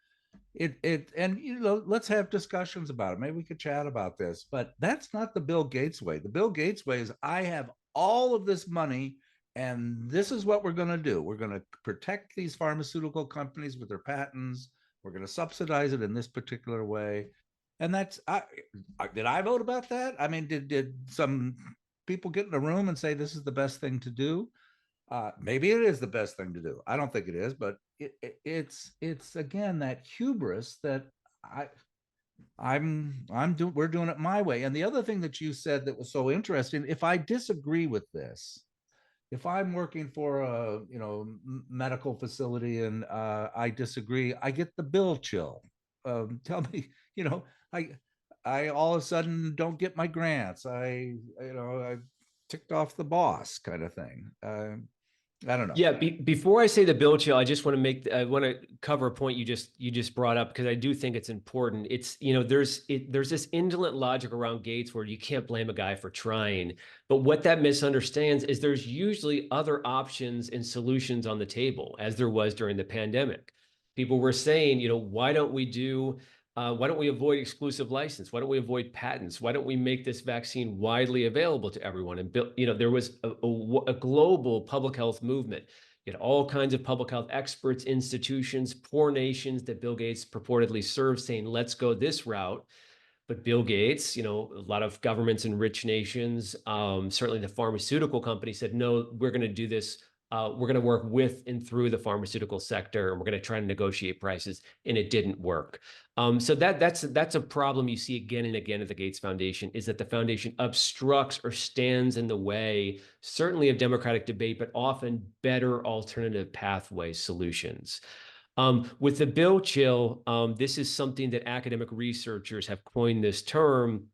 And let's have discussions about it. Maybe we could chat about this, but that's not the Bill Gates way. The Bill Gates way is I have all of this money and this is what we're going to do. We're going to protect these pharmaceutical companies with their patents. We're going to subsidize it in this particular way. And did I vote about that? I mean, did some people get in a room and say this is the best thing to do? Maybe it is the best thing to do. I don't think it is, but it's again that hubris that we're doing it my way. And the other thing that you said that was so interesting, if I disagree with this, if I'm working for a medical facility and I disagree, I get the bill chill. Tell me, I all of a sudden don't get my grants. I ticked off the boss kind of thing. I don't know. Yeah, before I say the bill chill, I want to cover a point you just brought up, because I do think it's important. It's, there's this indolent logic around Gates where you can't blame a guy for trying, but what that misunderstands is there's usually other options and solutions on the table, as there was during the pandemic. People were saying, why don't we avoid exclusive license? Why don't we avoid patents? Why don't we make this vaccine widely available to everyone? And there was a global public health movement. You had all kinds of public health experts, institutions, poor nations that Bill Gates purportedly served, saying, let's go this route. But Bill Gates, a lot of governments in rich nations, certainly the pharmaceutical company, said, no, we're going to do this. We're going to work with and through the pharmaceutical sector, and we're going to try to negotiate prices, and it didn't work. So that's a problem you see again and again at the Gates Foundation, is that the foundation obstructs or stands in the way, certainly of democratic debate, but often better alternative pathway solutions. With the bill chill, this is something that academic researchers have coined this term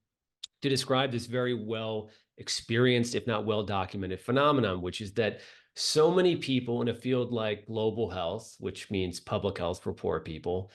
to describe this very well experienced, if not well documented phenomenon, which is that so many people in a field like global health, which means public health for poor people,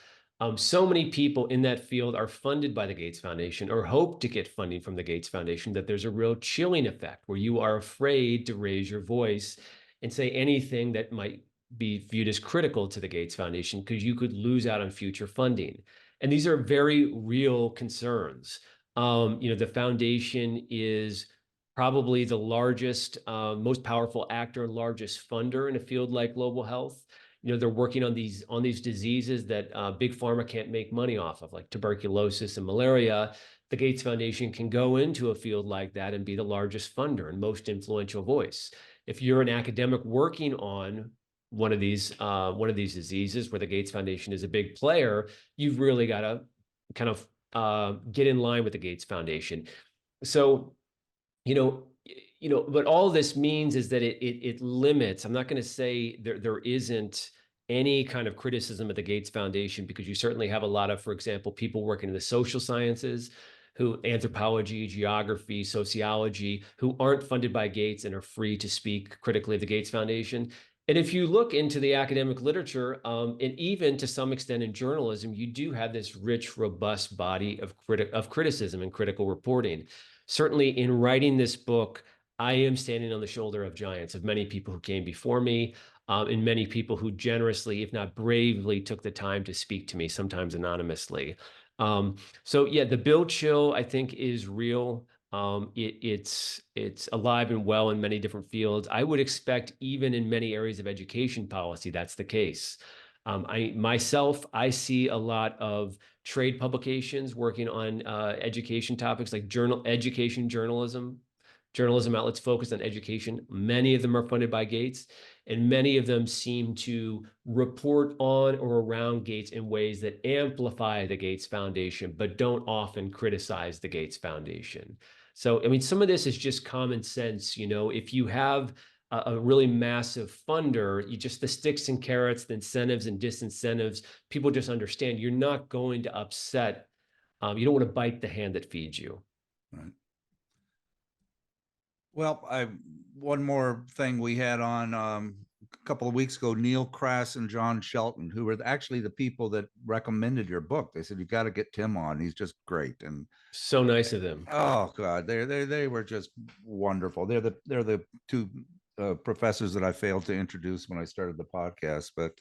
so many people in that field are funded by the Gates Foundation or hope to get funding from the Gates Foundation, that there's a real chilling effect where you are afraid to raise your voice and say anything that might be viewed as critical to the Gates Foundation, because you could lose out on future funding. And these are very real concerns. The foundation is probably the largest, most powerful actor and largest funder in a field like global health. They're working on these diseases that big pharma can't make money off of, like tuberculosis and malaria. The Gates Foundation can go into a field like that and be the largest funder and most influential voice. If you're an academic working on one of these diseases where the Gates Foundation is a big player, you've really got to kind of get in line with the Gates Foundation. So, but all this means is that it limits. I'm not going to say there isn't any kind of criticism of the Gates Foundation, because you certainly have a lot of, for example, people working in the social sciences, anthropology, geography, sociology, who aren't funded by Gates and are free to speak critically of the Gates Foundation. And if you look into the academic literature, and even to some extent in journalism, you do have this rich, robust body of criticism and critical reporting. Certainly in writing this book, I am standing on the shoulder of giants, of many people who came before me, and many people who generously, if not bravely, took the time to speak to me, sometimes anonymously. So yeah, the bill chill, I think, is real. It's alive and well in many different fields. I would expect even in many areas of education policy, that's the case. I see a lot of trade publications working on education topics like education journalism outlets focused on education. Many of them are funded by Gates, and many of them seem to report on or around Gates in ways that amplify the Gates Foundation, but don't often criticize the Gates Foundation. So, I mean, some of this is just common sense. If you have a really massive funder, you just the sticks and carrots, the incentives and disincentives, people just understand you're not going to upset. You don't want to bite the hand that feeds you. Right. Well, one more thing we had on a couple of weeks ago, Neil Crass and John Shelton, who were actually the people that recommended your book. They said, you got to get Tim on. He's just great. And so nice of them. Oh God, they were just wonderful. They're the two professors that I failed to introduce when I started the podcast. But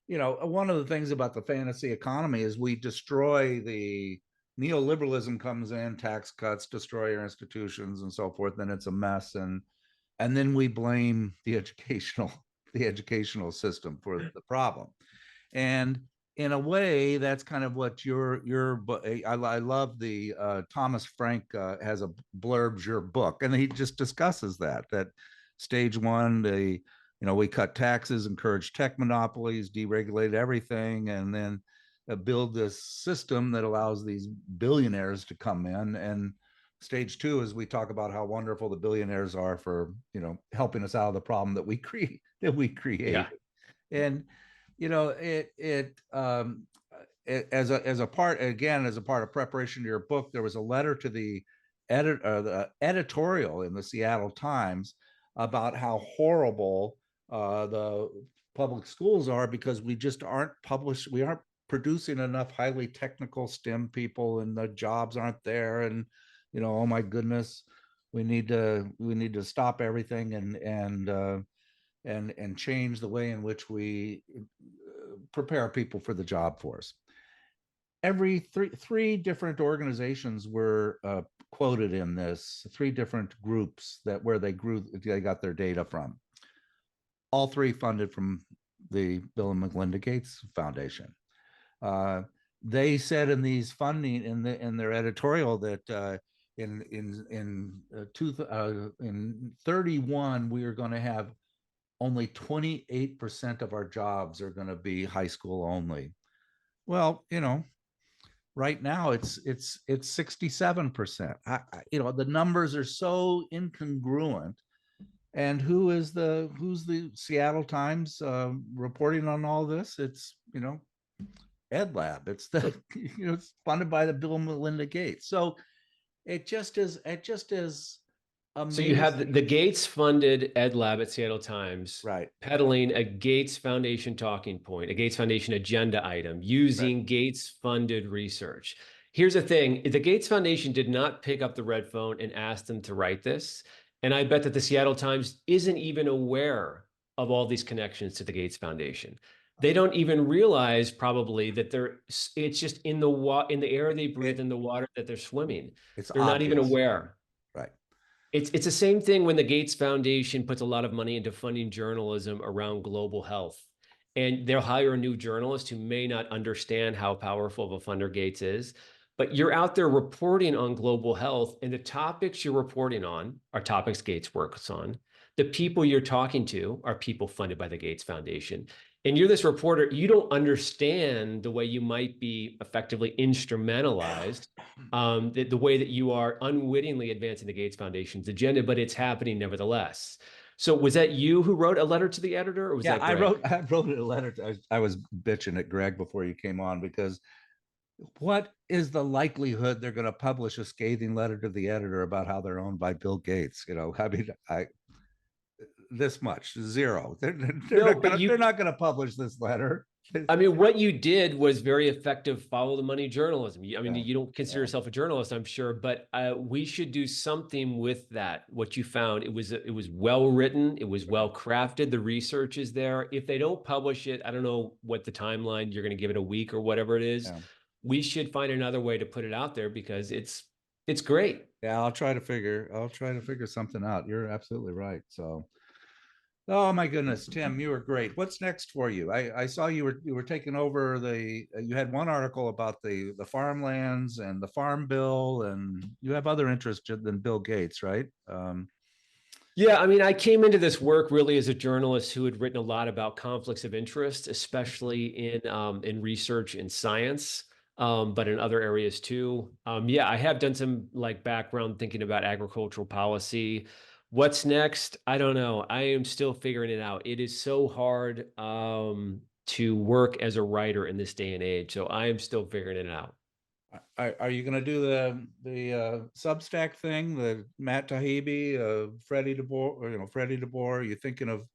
one of the things about the fantasy economy is we destroy the neoliberalism comes in, tax cuts, destroy our institutions and so forth, and it's a mess. And then we blame the educational system for the problem. And in a way, that's kind of what I love the Thomas Frank has a blurbs your book, and he just discusses that stage one, we cut taxes, encourage tech monopolies, deregulate everything, and then build this system that allows these billionaires to come in. And stage two is we talk about how wonderful the billionaires are for helping us out of the problem that we create. Yeah. And as a part of preparation to your book, there was a letter to the editorial in the Seattle Times about how horrible the public schools are because we aren't producing enough highly technical STEM people, and the jobs aren't there. And oh my goodness, we need to stop everything and change the way in which we prepare people for the job force. Every three different organizations were quoted in this, three different groups where they got their data from. All three funded from the Bill and Melinda Gates Foundation. They said in these funding in their editorial that in 31 we are going to have only 28% of our jobs are going to be high school only. Well, right now it's 67%. The numbers are so incongruent. And who's the Seattle Times reporting on all this? It's EdLab. It's it's funded by the Bill and Melinda Gates. So it just is amazing. So you have the Gates funded EdLab at Seattle Times, right, peddling a Gates Foundation talking point, a Gates Foundation agenda item using right. Gates funded research. Here's the thing, the Gates Foundation did not pick up the red phone and ask them to write this. And I bet that the Seattle Times isn't even aware of all these connections to the Gates Foundation. They don't even realize probably that it's just in the air they breathe, in the water that they're swimming. They're obvious. Not even aware. Right. It's the same thing when the Gates Foundation puts a lot of money into funding journalism around global health. And they'll hire a new journalist who may not understand how powerful of a funder Gates is. But you're out there reporting on global health, and the topics you're reporting on are topics Gates works on. The people you're talking to are people funded by the Gates Foundation. And you're this reporter, you don't understand the way you might be effectively instrumentalized, the way that you are unwittingly advancing the Gates Foundation's agenda, but it's happening nevertheless. So was that you who wrote a letter to the editor, or was that Greg? I wrote a letter. I was bitching at Greg before you came on, because what is the likelihood they're going to publish a scathing letter to the editor about how they're owned by Bill Gates? This much, zero. They're not going to publish this letter. I mean, what you did was very effective follow the money journalism. I mean, you don't consider yourself a journalist, I'm sure, but we should do something with that. What you found, it was well written, it was well crafted, the research is there. If they don't publish it, I don't know what the timeline, you're going to give it a week or whatever it is. we should find another way to put it out there because it's great. Yeah, I'll try to figure something out. You're absolutely right. So, oh my goodness, Tim, you were great. What's next for you? I saw you were taking over you had one article about the farmlands and the farm bill, and you have other interests than Bill Gates, right? Yeah, I mean, I came into this work really as a journalist who had written a lot about conflicts of interest, especially in research and science, but in other areas too. Yeah, I have done some like background thinking about agricultural policy. What's next? I don't know. I am still figuring it out. It is so hard to work as a writer in this day and age, so I am still figuring it out. Are you going to do the Substack thing, the Matt Taibbi, Freddie DeBoer, or Freddie DeBoer? Are you thinking of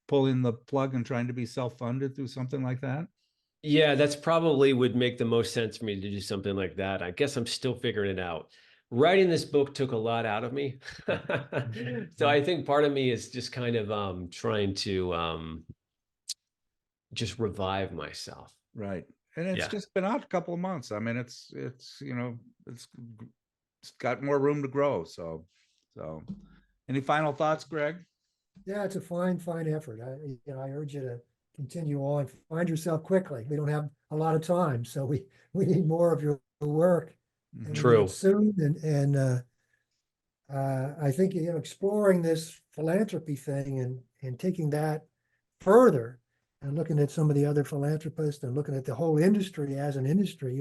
pulling the plug and trying to be self-funded through something like that? Yeah, that's probably would make the most sense for me to do something like that. I guess I'm still figuring it out. Writing this book took a lot out of me. So I think part of me is just kind of trying to just revive myself. Right. And it's Yeah. just been out a couple of months. I mean, it's it's got more room to grow. So any final thoughts, Greg? Yeah, it's a fine effort. I urge you to continue on. Find yourself quickly. We don't have a lot of time, so we need more of your work, and we need it True. soon. I think exploring this philanthropy thing and taking that further and looking at some of the other philanthropists and looking at the whole industry as an industry.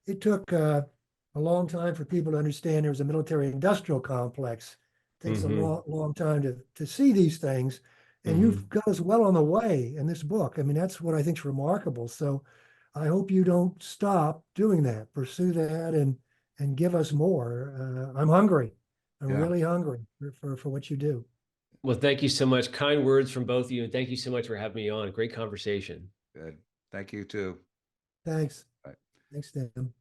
It took a long time for people to understand there was a military industrial complex. It takes a long time to see these things. And you've got us well on the way in this book. I mean, that's what I think is remarkable. So I hope you don't stop doing that. Pursue that and give us more. I'm hungry. I'm Yeah. really hungry for what you do. Well, thank you so much. Kind words from both of you, and thank you so much for having me on. Great conversation. Good. Thank you too. Thanks. Bye. Thanks, Tim.